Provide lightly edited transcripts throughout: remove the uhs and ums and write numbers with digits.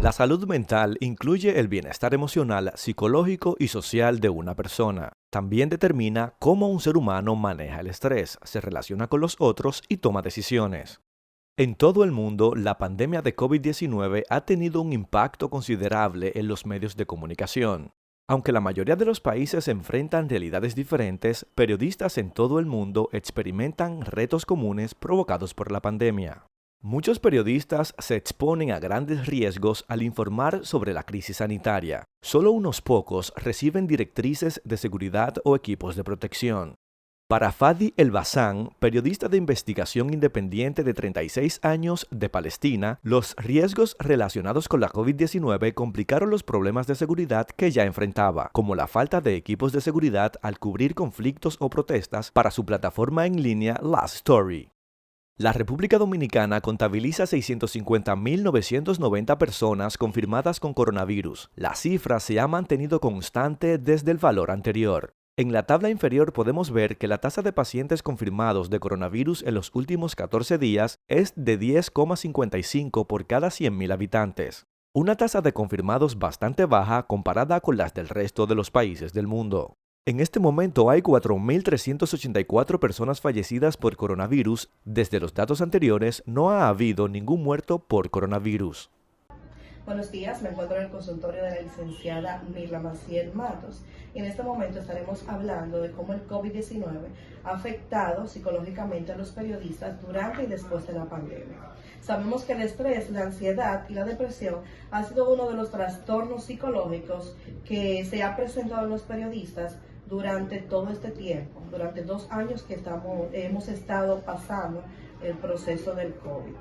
La salud mental incluye el bienestar emocional, psicológico y social de una persona. También determina cómo un ser humano maneja el estrés, se relaciona con los otros y toma decisiones. En todo el mundo, la pandemia de COVID-19 ha tenido un impacto considerable en los medios de comunicación. Aunque la mayoría de los países enfrentan realidades diferentes, periodistas en todo el mundo experimentan retos comunes provocados por la pandemia. Muchos periodistas se exponen a grandes riesgos al informar sobre la crisis sanitaria. Solo unos pocos reciben directrices de seguridad o equipos de protección. Para Fadi El-Bassam, periodista de investigación independiente de 36 años de Palestina, los riesgos relacionados con la COVID-19 complicaron los problemas de seguridad que ya enfrentaba, como la falta de equipos de seguridad al cubrir conflictos o protestas para su plataforma en línea Last Story. La República Dominicana contabiliza 650.990 personas confirmadas con coronavirus. La cifra se ha mantenido constante desde el valor anterior. En la tabla inferior podemos ver que la tasa de pacientes confirmados de coronavirus en los últimos 14 días es de 10,55 por cada 100.000 habitantes. Una tasa de confirmados bastante baja comparada con las del resto de los países del mundo. En este momento hay 4.384 personas fallecidas por coronavirus. Desde los datos anteriores no ha habido ningún muerto por coronavirus. Buenos días, me encuentro en el consultorio de la licenciada Mirla Maciel Matos y en este momento estaremos hablando de cómo el COVID-19 ha afectado psicológicamente a los periodistas durante y después de la pandemia. Sabemos que el estrés, la ansiedad y la depresión ha sido uno de los trastornos psicológicos que se ha presentado en los periodistas durante todo este tiempo, durante 2 años que hemos estado pasando el proceso del COVID.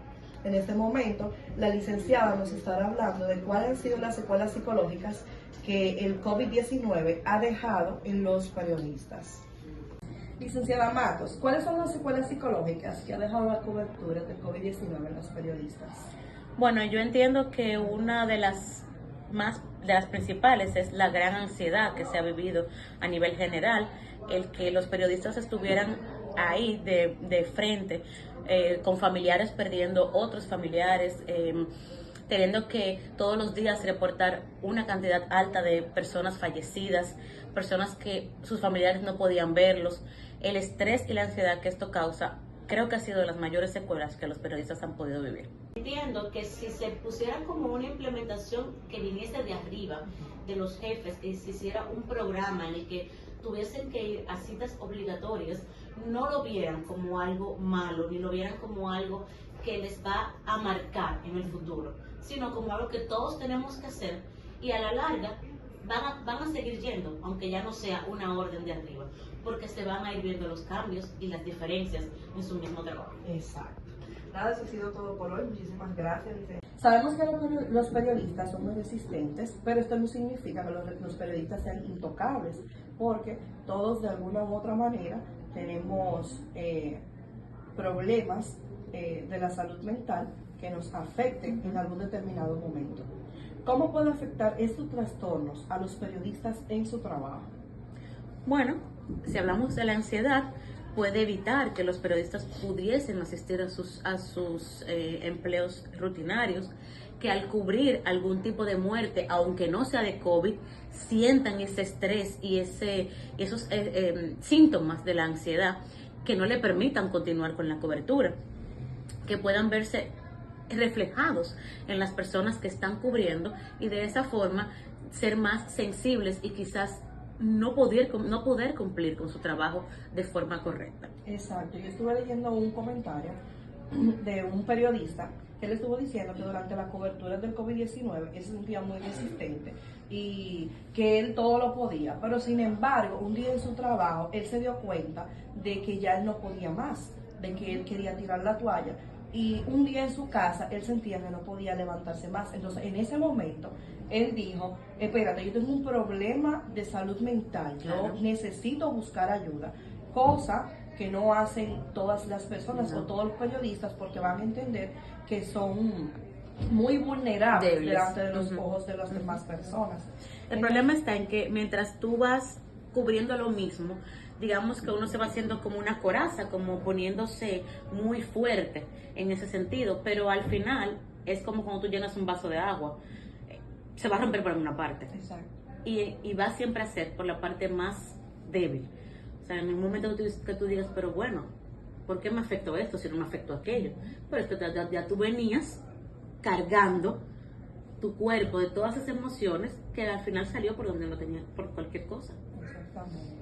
En este momento, la licenciada nos estará hablando de cuáles han sido las secuelas psicológicas que el COVID-19 ha dejado en los periodistas. Licenciada Matos, ¿cuáles son las secuelas psicológicas que ha dejado la cobertura del COVID-19 en los periodistas? Bueno, yo entiendo que una de las principales es la gran ansiedad que se ha vivido a nivel general, el que los periodistas estuvieran ahí de frente, con familiares perdiendo otros familiares, teniendo que todos los días reportar una cantidad alta de personas fallecidas, personas que sus familiares no podían verlos. El estrés y la ansiedad que esto causa, creo que ha sido de las mayores secuelas que los periodistas han podido vivir. Entiendo que si se pusiera como una implementación que viniese de arriba, de los jefes, que se hiciera un programa en el que tuviesen que ir a citas obligatorias, no lo vieran como algo malo, ni lo vieran como algo que les va a marcar en el futuro, sino como algo que todos tenemos que hacer y a la larga van a seguir yendo, aunque ya no sea una orden de arriba, porque se van a ir viendo los cambios y las diferencias en su mismo trabajo. Exacto. Nada, eso ha sido todo por hoy. Muchísimas gracias. Sabemos que los periodistas son muy resistentes, pero esto no significa que los periodistas sean intocables, porque todos de alguna u otra manera tenemos problemas de la salud mental que nos afecten en algún determinado momento. ¿Cómo puede afectar estos trastornos a los periodistas en su trabajo? Bueno, si hablamos de la ansiedad, puede evitar que los periodistas pudiesen asistir a sus empleos rutinarios, que al cubrir algún tipo de muerte, aunque no sea de COVID, sientan ese estrés y esos síntomas de la ansiedad que no le permitan continuar con la cobertura, que puedan verse reflejados en las personas que están cubriendo y de esa forma ser más sensibles y quizás no poder cumplir con su trabajo de forma correcta. Exacto, yo estuve leyendo un comentario de un periodista que él estuvo diciendo que durante la cobertura del COVID-19 él se sentía muy resistente y que él todo lo podía, pero sin embargo un día en su trabajo él se dio cuenta de que ya él no podía más, de que él quería tirar la toalla. Y un día en su casa, él sentía que no podía levantarse más. Entonces, en ese momento, él dijo, espérate, yo tengo un problema de salud mental, yo necesito buscar ayuda. Cosa que no hacen todas las personas o todos los periodistas, porque van a entender que son muy vulnerables delante de los ojos de las demás personas. El problema está en que mientras tú vas cubriendo lo mismo, digamos que uno se va haciendo como una coraza, como poniéndose muy fuerte en ese sentido, pero al final es como cuando tú llenas un vaso de agua, se va a romper por alguna parte. Exacto. Y va siempre a ser por la parte más débil. O sea, en el momento que tú digas, pero bueno, ¿por qué me afectó esto si no me afectó aquello? Pero es que ya tú venías cargando tu cuerpo de todas esas emociones que al final salió por donde no tenía, por cualquier cosa. Exactamente.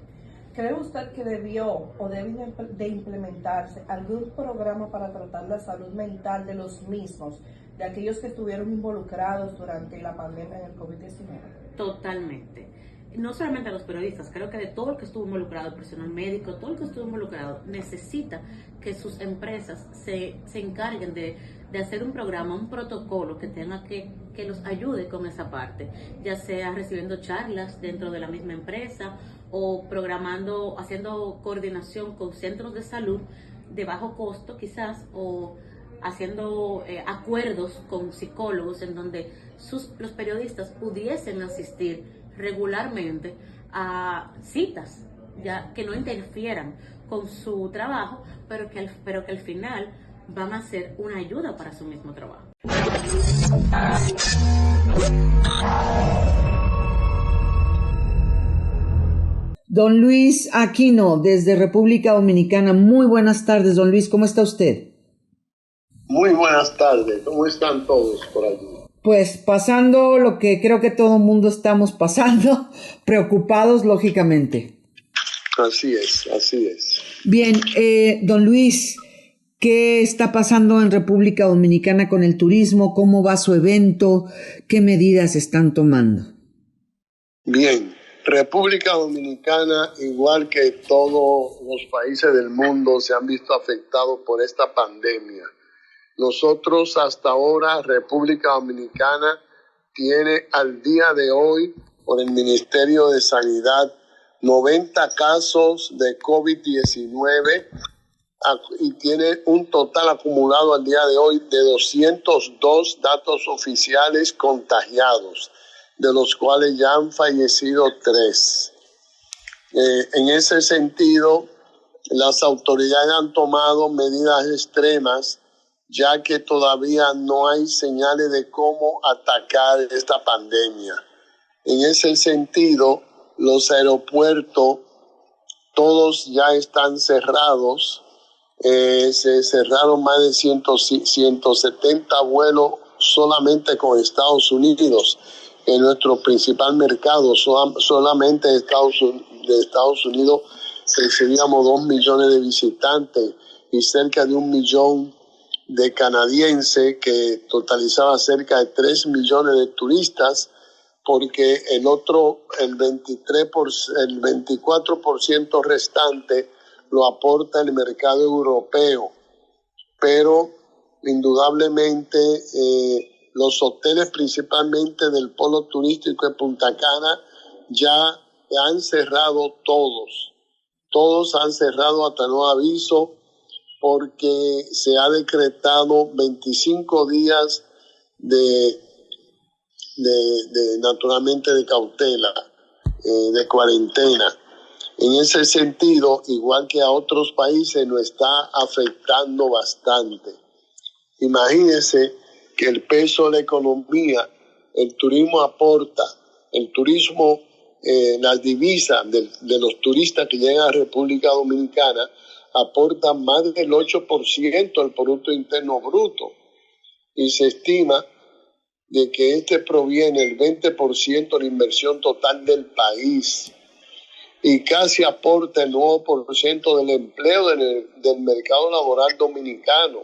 ¿Cree usted que debió o debe de implementarse algún programa para tratar la salud mental de los mismos, de aquellos que estuvieron involucrados durante la pandemia del COVID-19? Totalmente. No solamente a los periodistas, creo que de todo el que estuvo involucrado, el personal médico, todo el que estuvo involucrado, necesita que sus empresas se encarguen de hacer un programa, un protocolo que tenga que los ayude con esa parte, ya sea recibiendo charlas dentro de la misma empresa o programando, haciendo coordinación con centros de salud de bajo costo quizás, o haciendo acuerdos con psicólogos en donde los periodistas pudiesen asistir regularmente a citas, ya que no interfieran con su trabajo, pero que al final van a ser una ayuda para su mismo trabajo. Don Luis Aquino, desde República Dominicana. Muy buenas tardes, don Luis, ¿cómo está usted? Muy buenas tardes, ¿cómo están todos por allí? Pues pasando lo que creo que todo el mundo estamos pasando, preocupados lógicamente. Así es, así es. Bien, don Luis, ¿qué está pasando en República Dominicana con el turismo? ¿Cómo va su evento? ¿Qué medidas están tomando? Bien, República Dominicana, igual que todos los países del mundo, se han visto afectados por esta pandemia. Nosotros hasta ahora, República Dominicana tiene al día de hoy, por el Ministerio de Sanidad, 90 casos de COVID-19 y tiene un total acumulado al día de hoy de 202 datos oficiales contagiados, de los cuales ya han fallecido 3. En ese sentido, las autoridades han tomado medidas extremas, ya que todavía no hay señales de cómo atacar esta pandemia. En ese sentido, los aeropuertos todos ya están cerrados. Se cerraron más de 170 vuelos solamente con Estados Unidos, en nuestro principal mercado. Solamente de Estados Unidos recibíamos 2 millones de visitantes y cerca de 1 millón de canadienses, que totalizaba cerca de 3 millones de turistas, porque el 24% restante lo aporta el mercado europeo. Pero indudablemente los hoteles, principalmente del polo turístico de Punta Cana, ya han cerrado todos han cerrado hasta nuevo aviso, porque se ha decretado 25 días naturalmente de cautela, de cuarentena. En ese sentido, igual que a otros países, nos está afectando bastante. Imagínense que el peso de la economía, el turismo aporta, el turismo, las divisas de los turistas que llegan a República Dominicana, aportan más del 8% del Producto Interno Bruto, y se estima de que proviene el 20% de la inversión total del país y casi aporta el 9% del empleo del mercado laboral dominicano.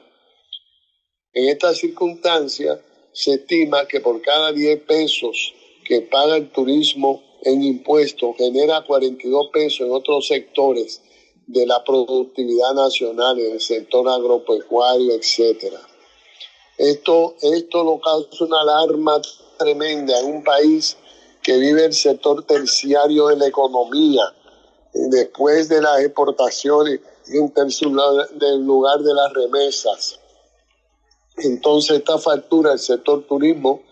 En esta circunstancia se estima que por cada 10 pesos que paga el turismo en impuestos, genera 42 pesos en otros sectores de la productividad nacional, en el sector agropecuario, etcétera. Esto lo causa una alarma tremenda en un país que vive el sector terciario de la economía, después de las exportaciones y en tercer lugar de las remesas. Entonces esta factura del sector turismo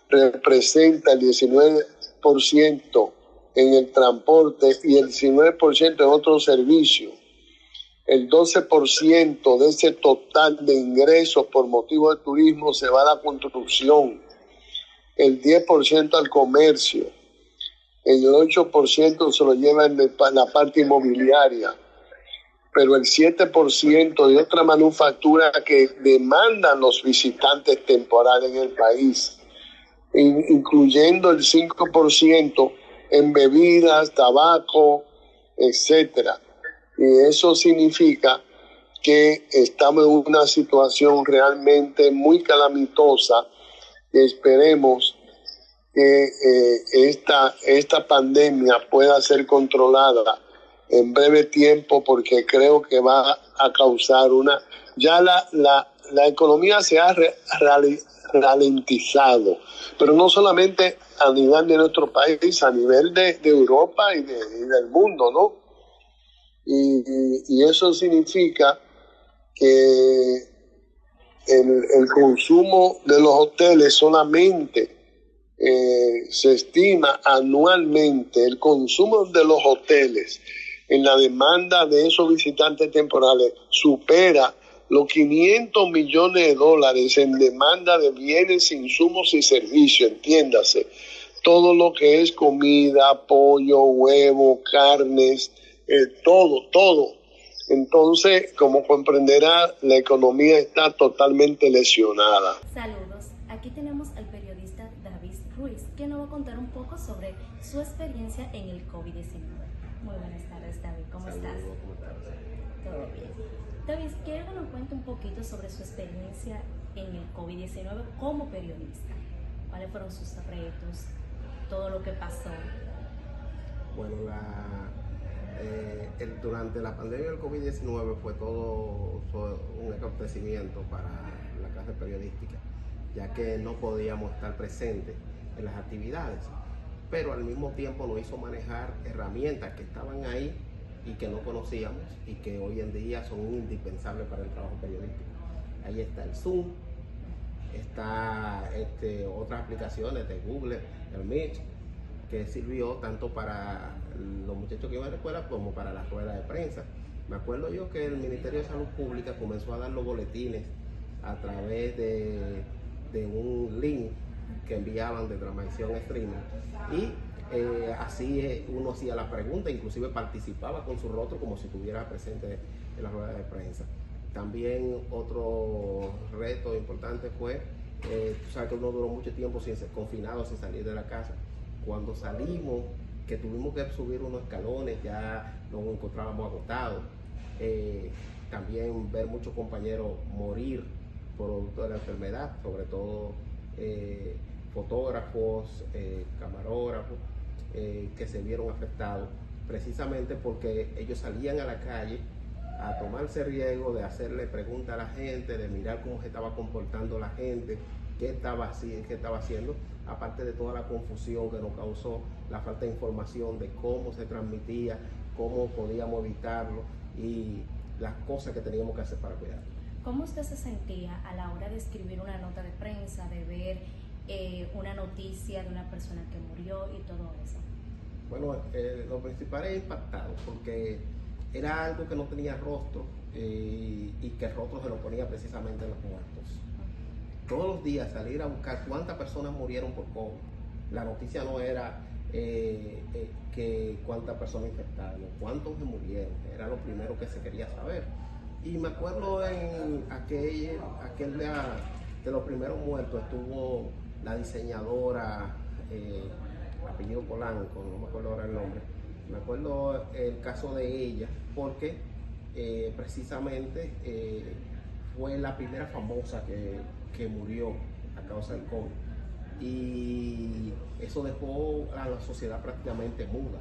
representa el 19% en el transporte y el 19% en otros servicios. El 12% de ese total de ingresos por motivo de turismo se va a la construcción, el 10% al comercio, el 8% se lo lleva en la parte inmobiliaria, pero el 7% de otra manufactura que demandan los visitantes temporales en el país, incluyendo el 5% en bebidas, tabaco, etcétera. Y eso significa que estamos en una situación realmente muy calamitosa. Esperemos que esta pandemia pueda ser controlada en breve tiempo, porque creo que va a causar ya la economía se ha ralentizado, pero no solamente a nivel de nuestro país, a nivel de Europa y del mundo, ¿no? Y eso significa que el consumo de los hoteles solamente se estima anualmente, el consumo de los hoteles en la demanda de esos visitantes temporales supera los $500 millones en demanda de bienes, insumos y servicios, entiéndase, todo lo que es comida, pollo, huevo, carnes, todo. Entonces, como comprenderá, la economía está totalmente lesionada. Saludos, aquí tenemos al periodista David Ruiz, que nos va a contar un poco sobre su experiencia en el COVID-19. Muy buenas tardes, David, ¿cómo estás? ¿Cómo estás? Todo bien. David, quiero que nos cuente un poquito sobre su experiencia en el COVID-19 como periodista. ¿Cuáles fueron sus retos? Todo lo que pasó. Bueno, durante la pandemia del COVID-19 fue todo un acontecimiento para la clase periodística, ya que no podíamos estar presentes en las actividades, pero al mismo tiempo nos hizo manejar herramientas que estaban ahí y que no conocíamos y que hoy en día son indispensables para el trabajo periodístico. Ahí está el Zoom, está otras aplicaciones de Google, el Meet, que sirvió tanto para los muchachos que iban a la escuela como para las ruedas de prensa. Me acuerdo yo que el Ministerio de Salud Pública comenzó a dar los boletines a través de un link que enviaban de transmisión streaming, y así uno hacía la pregunta, inclusive participaba con su rostro como si estuviera presente en la rueda de prensa. También otro reto importante fue, tú sabes que uno duró mucho tiempo confinado, sin salir de la casa. Cuando salimos, que tuvimos que subir unos escalones, ya nos encontrábamos agotados. También ver muchos compañeros morir producto de la enfermedad, sobre todo fotógrafos, camarógrafos, que se vieron afectados precisamente porque ellos salían a la calle a tomarse riesgo de hacerle preguntas a la gente, de mirar cómo se estaba comportando la gente, qué estaba haciendo, aparte de toda la confusión que nos causó la falta de información de cómo se transmitía, cómo podíamos evitarlo y las cosas que teníamos que hacer para cuidarlo. ¿Cómo usted se sentía a la hora de escribir una nota de prensa, de ver una noticia de una persona que murió y todo eso? Bueno, lo principal es impactado porque era algo que no tenía rostro y que el rostro se lo ponía precisamente en los muertos. Todos los días salir a buscar cuántas personas murieron por COVID. La noticia no era que cuántas personas infectadas, no, cuántos se murieron, era lo primero que se quería saber. Y me acuerdo en aquel día de los primeros muertos estuvo la diseñadora, apellido Polanco, no me acuerdo ahora el nombre. Me acuerdo el caso de ella porque precisamente fue la primera famosa que murió a causa del COVID, y eso dejó a la sociedad prácticamente muda,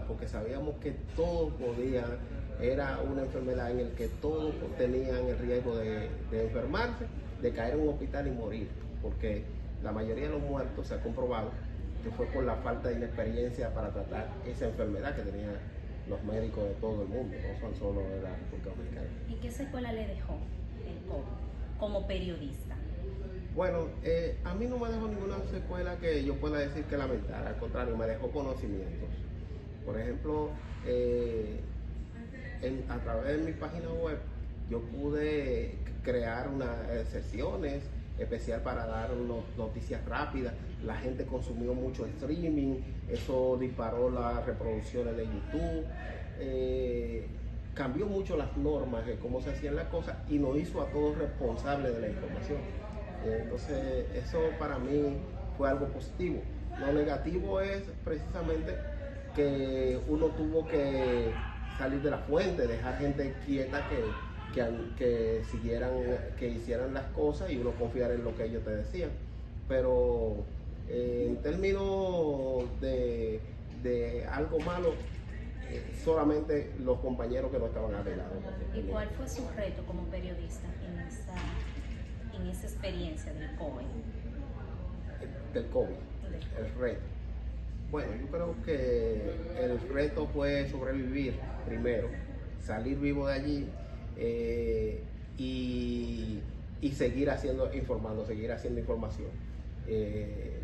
porque sabíamos que todos era una enfermedad en la que todos tenían el riesgo de enfermarse, de caer en un hospital y morir, porque la mayoría de los muertos se ha comprobado que fue por la falta de inexperiencia para tratar esa enfermedad que tenían los médicos de todo el mundo, no son solo de la República Dominicana. ¿Y qué secuela le dejó el COVID como periodista? Bueno, a mí no me dejó ninguna secuela que yo pueda decir que lamentar, al contrario, me dejó conocimientos. Por ejemplo, a través de mi página web, yo pude crear unas sesiones especial para dar noticias rápidas. La gente consumió mucho streaming, eso disparó las reproducciones de YouTube, cambió mucho las normas de cómo se hacían las cosas y nos hizo a todos responsables de la información. Entonces eso para mí fue algo positivo. Lo negativo es precisamente que uno tuvo que salir de la fuente, dejar gente quieta que siguieran, que hicieran las cosas y uno confiar en lo que ellos te decían. Pero en términos de algo malo, solamente los compañeros que no estaban arreglados. ¿Y cuál fue su reto como periodista en esa experiencia del COVID? Del COVID, el reto. Bueno, yo creo que el reto fue sobrevivir primero, salir vivo de allí y seguir informando, seguir haciendo información.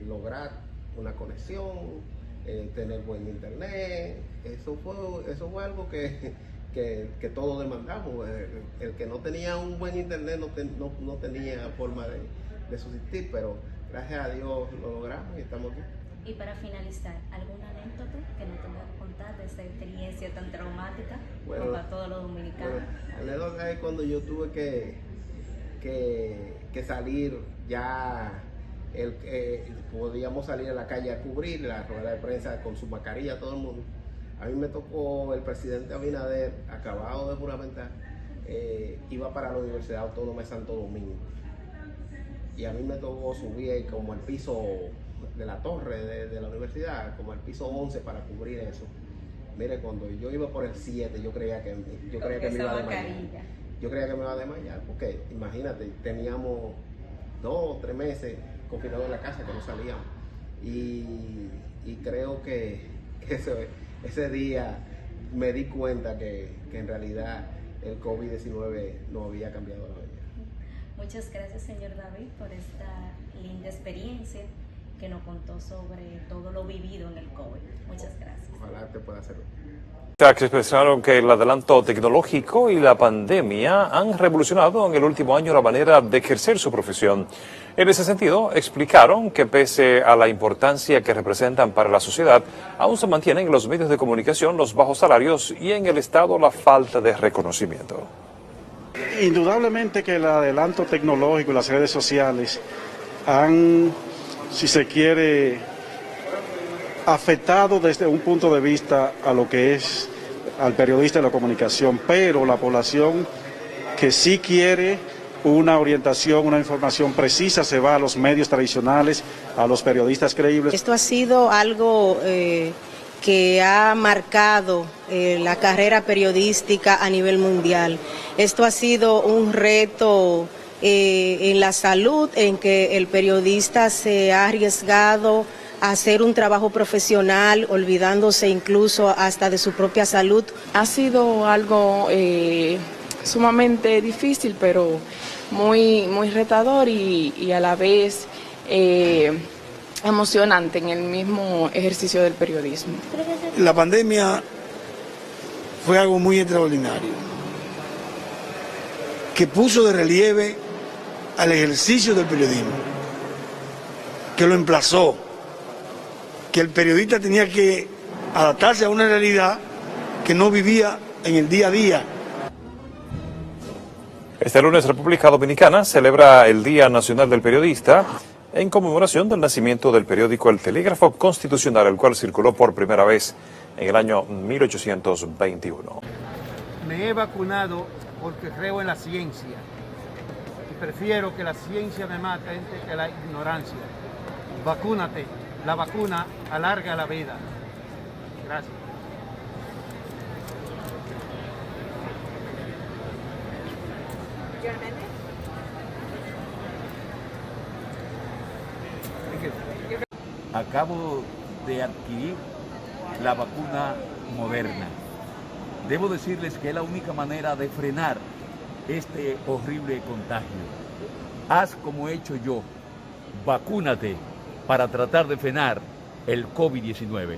Lograr una conexión, tener buen internet, eso fue algo que todos demandamos. El que no tenía un buen internet no tenía forma de subsistir, pero gracias a Dios lo logramos y estamos aquí. Y para finalizar, ¿alguna anécdota que nos tenga que contar de esta experiencia tan traumática para todos los dominicanos? Bueno, la anécdota es cuando yo tuve que salir ya. Podíamos salir a la calle a cubrir la rueda de prensa con su mascarilla, todo el mundo. A mí me tocó el presidente Abinader, acabado de juramentar, iba para la Universidad Autónoma de Santo Domingo. Y a mí me tocó subir como el piso de la torre de la universidad, como el piso 11 para cubrir eso. Mire, cuando yo iba por el 7, yo creía que me iba a desmayar. Yo creía que me iba a desmayar, porque imagínate, teníamos 2 o 3 meses confinados en la casa, que no salíamos. Y creo que ese día me di cuenta que en realidad el COVID-19 no había cambiado la vida. Muchas gracias, señor David, por esta linda experiencia que nos contó sobre todo lo vivido en el COVID. Muchas gracias. Ojalá te pueda hacerlo. Expresaron que el adelanto tecnológico y la pandemia han revolucionado en el último año la manera de ejercer su profesión. En ese sentido, explicaron que pese a la importancia que representan para la sociedad, aún se mantienen en los medios de comunicación los bajos salarios y en el Estado la falta de reconocimiento. Indudablemente que el adelanto tecnológico y las redes sociales han, si se quiere, afectado desde un punto de vista a lo que es al periodista de la comunicación, pero la población que sí quiere una orientación, una información precisa, se va a los medios tradicionales, a los periodistas creíbles. Esto ha sido algo que ha marcado la carrera periodística a nivel mundial. Esto ha sido un reto en la salud, en que el periodista se ha arriesgado a hacer un trabajo profesional, olvidándose incluso hasta de su propia salud. Ha sido algo sumamente difícil, pero muy retador y a la vez emocionante en el mismo ejercicio del periodismo. La pandemia fue algo muy extraordinario, que puso de relieve al ejercicio del periodismo, que lo emplazó, que el periodista tenía que adaptarse a una realidad que no vivía en el día a día. Este lunes República Dominicana celebra el Día Nacional del Periodista en conmemoración del nacimiento del periódico El Telégrafo Constitucional, el cual circuló por primera vez en el año 1821. Me he vacunado porque creo en la ciencia y prefiero que la ciencia me mate antes que la ignorancia. Vacúnate, la vacuna alarga la vida. Gracias. Acabo de adquirir la vacuna Moderna. Debo decirles que es la única manera de frenar este horrible contagio. Haz como he hecho yo. vacúnate para tratar de frenar el COVID-19.